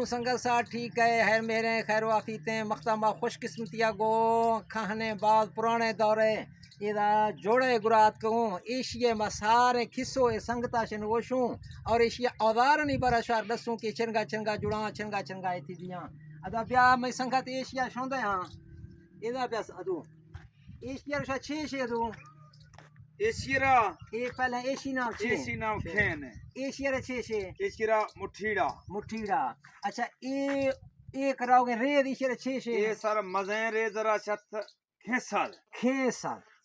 हूँ संगत सा ठीक है खैर मेरे खैर वाफीते मख्तमा खुशकिस्मतिया गो खाने बाद पुराने दौरे इदा जोड़े गुरात कहूँ एशिया में सारे खिस्सो संगता शन वोशूँ और एशिया औजार नहीं बरा शार दसूँ कि छनगा छनगा जुड़ा छनगा छनगा थी दियाँ अदा ब्या मैं संगत एशिया शोंदे हाँ इदा ब्या अदू एशिया शा छे छे अदू एशियरा ये पहले एशी नाम खेन एशिया रे छे छे एशियरा मुठीड़ा अच्छा ये एक रावगे रेद एशिया रे छे छे ये सर मजे रे जरा छत खेसाल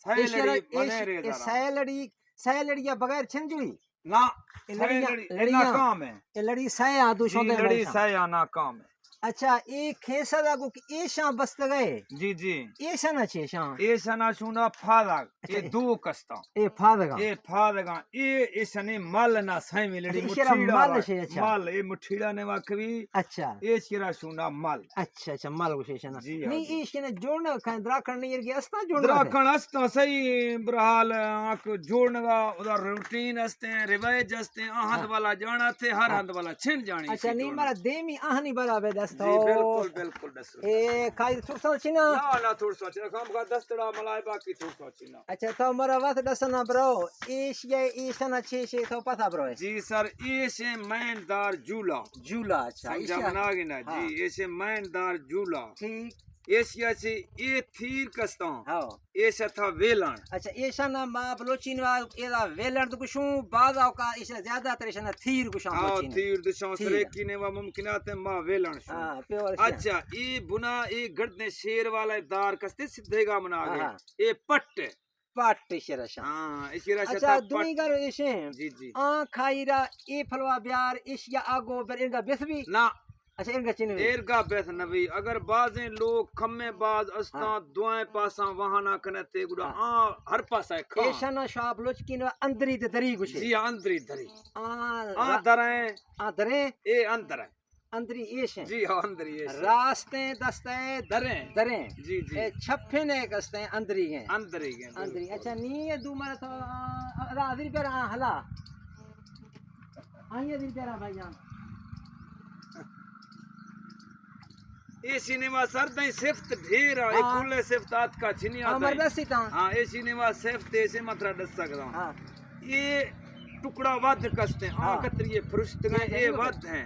सैलड़ी मजे रे जरा सैलड़ी या बगैर छंजुई ना लड़ियां काम है ये लड़ी सै आदू शोंदे लड़ी सै आना काम है अच्छा ये खेसा दा को एशा बस्त गए जी एशा ना छे शा एशा ना सुना फादा ये दो कस्ता ये फादगा ये इसने मल ना सै मिलड़ी मुठीड़ा मल छे अच्छा मल ये मुठीड़ा ने वाकवी अच्छा ये शिरा सुना मल अच्छा मल विशेष ना जी नहीं ये ने जोड़ना खान द्राखण नहीं ये अस्ता जोड़ना द्राखण अस्ता सही बरहाल आंख जोड़ने का उधर रूटीन अस्ते हैं रिवाज अस्ते हैं आहंद वाला जाना थे हर हंद वाला छिन जानी अच्छा नहीं मारा देमी आहनी बराबर दस्तो बिल्कुल दस्तो ए खाई थोड़ा चिना ना थोड़ा चिना काम का दस्तड़ा मलाई बाकी थोड़ा चिना अच्छा तो मरा बात दसना ब्रो एशिया ईशना छे छे तो पता ब्रो जी सर एशे मैनदार जूला अच्छा समझा बना गए ना जी एशे मैनदार जूला ठीक एशिया से ये थीर कस्ता हां एशा था वेलन अच्छा एशा ना मा बलोचिन वा एदा वेलन तो कुछु बाद का एशा ज्यादा तरह ना थीर कुछ हां थीर दिशा सरे किने वा मुमकिनात है मा वेलन हां प्योर अच्छा ये बुना ये गड़ने शेर वाला दार कस्ते सीधेगा बना गए ये पट शरशा हां इशिरा अच्छा दुई गारो एशे जी आ खाईरा ए फलवा ब्यार एशिया आगो बर इनका बेसबी ना अच्छा इनका चिन्ह एरगा बेस नबी अगर बाजें लोग खम्मे बाज अस्ता दुआएं पासा वहां ना कनते गुड़ा हर पासा खा एशा ना शाप लोचकिन अंदरी ते दरी कुछ जी अंदरी दरी आ दरे ए अंदर है अंदरी एश जी हां अंदरी एश रास्ते दस्ते दरे जी छप्पे ने कस्ते अंदरी अच्छा नी दू मारा तो आधी पर हला आइए दिन तेरा भाईजान ये सिनेमा सर दई सिफ्त ढेर है कुल्ले सिफ्त आत का छिनिया हमर दसी ता हां ये सिनेमा सिफ्त ऐसे मात्रा दस सकदा हां ये टुकड़ा वध कसते हां कतरिए फुर्सत में ये वध है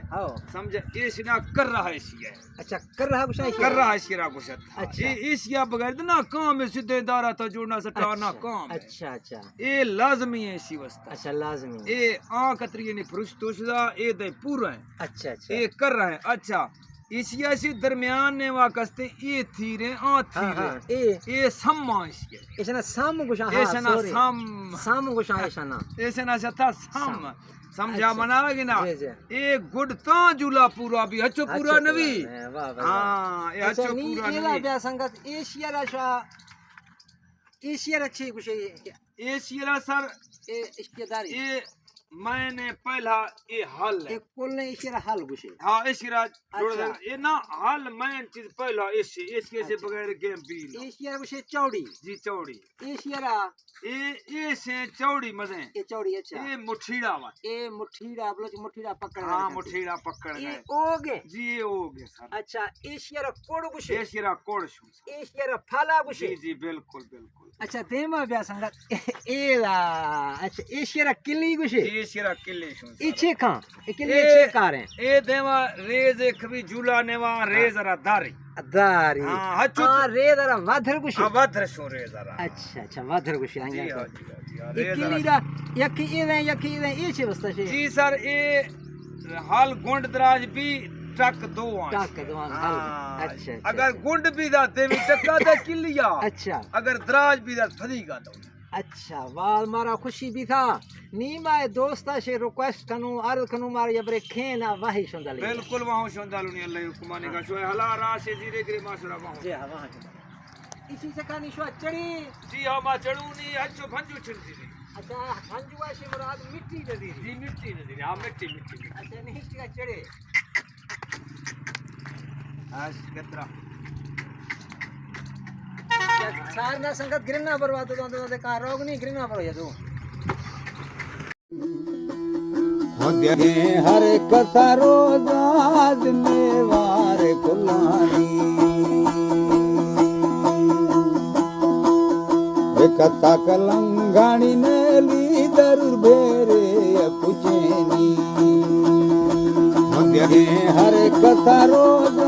समझ ये सिना कर रहा है इसी अच्छा कर रहा है शिरा कुछ ये एशिया बगैर ना काम है सीधे दारा तो जोड़ना सटाना काम अच्छा ये लाजमी है इसी वास्ते अच्छा लाजमी ये आ कतरिए ने फुर्सत उशदा ये दे पूरा है अच्छा ये कर रहा है अच्छा एशिया से दरमियान ने वाकस्ते ये थीरे ये सम्मा एशिया ऐसा सम गुशा ऐसा सम गुशा ऐसा सता सम समझा मनावेगी ना ये गुड ता जुला पूरा भी हचो पूरा नवी हां ये हचो पूरा नवी ये संगत एशिया राशा एशिया रछी कुछ एशिया सर ये रिश्तेदारी ये मैंने पहला ये हल है कुल ने इशिरा हल गुशे हां इशिरा जोड़ दे ये ना हल मैं चीज पहला इसके से बगैर गेम बी एशिया गुशे चौड़ी जी चौड़ी एशिया ये से चौड़ी मजे ये चौड़ी अच्छा ये मुठीड़ा वा ये मुठीड़ा बोलो मुठीड़ा पकड़ हां मुठीड़ा पकड़ गए ये ओगे जी ये ओगे सर अच्छा एशिया कोड़ गुशे एशिया कोड़ शू एशिया फाला गुशे जी बिल्कुल अच्छा देमा ब्या संगत एला अच्छा एशिया किल्ली गुशे एशिया किल्ली शू इचे का किल्ली इचे कार है ए देवा रेज एक भी झूला नेवा रेज रा दारी हां हचो रेज रा वाधर गुशे वाधर शो रेज रा अच्छा वाधर गुशे आंगे किल्ली रा यकी इले इचे वस्ता छे जी सर ए हाल गुंड दराज भी टक दो अच्छा अगर गुंड भी दाते भी टक्का दे किलिया अच्छा अगर दराज भी दा थदी का दो अच्छा वाल मारा खुशी भी था नी माए दोस्ता से रिक्वेस्ट कनु अर्ज कनु मार यबरे खेना वाही सुंदली बिल्कुल वहां सुंदलु नी अल्लाह हुकुमाने का शोय हला रा से जीरे गिरे मासरा वहां जी हां वहां इसी से कानी शो चढ़ी जी हां मा चढ़ू नी हचो भंजू छिंदी अच्छा भंजुआ से मुराद मिट्टी नदी जी मिट्टी नदी हां मिट्टी अच्छा नहीं का चढ़े आज कतरा सारना संगत गिरना बर्बाद तो का रोग नहीं गिरना पड़ो ये तू हर कथा रोज में कथा कलंगाणी ने ली दरुर बेरे पुछेनी हर कथा रोज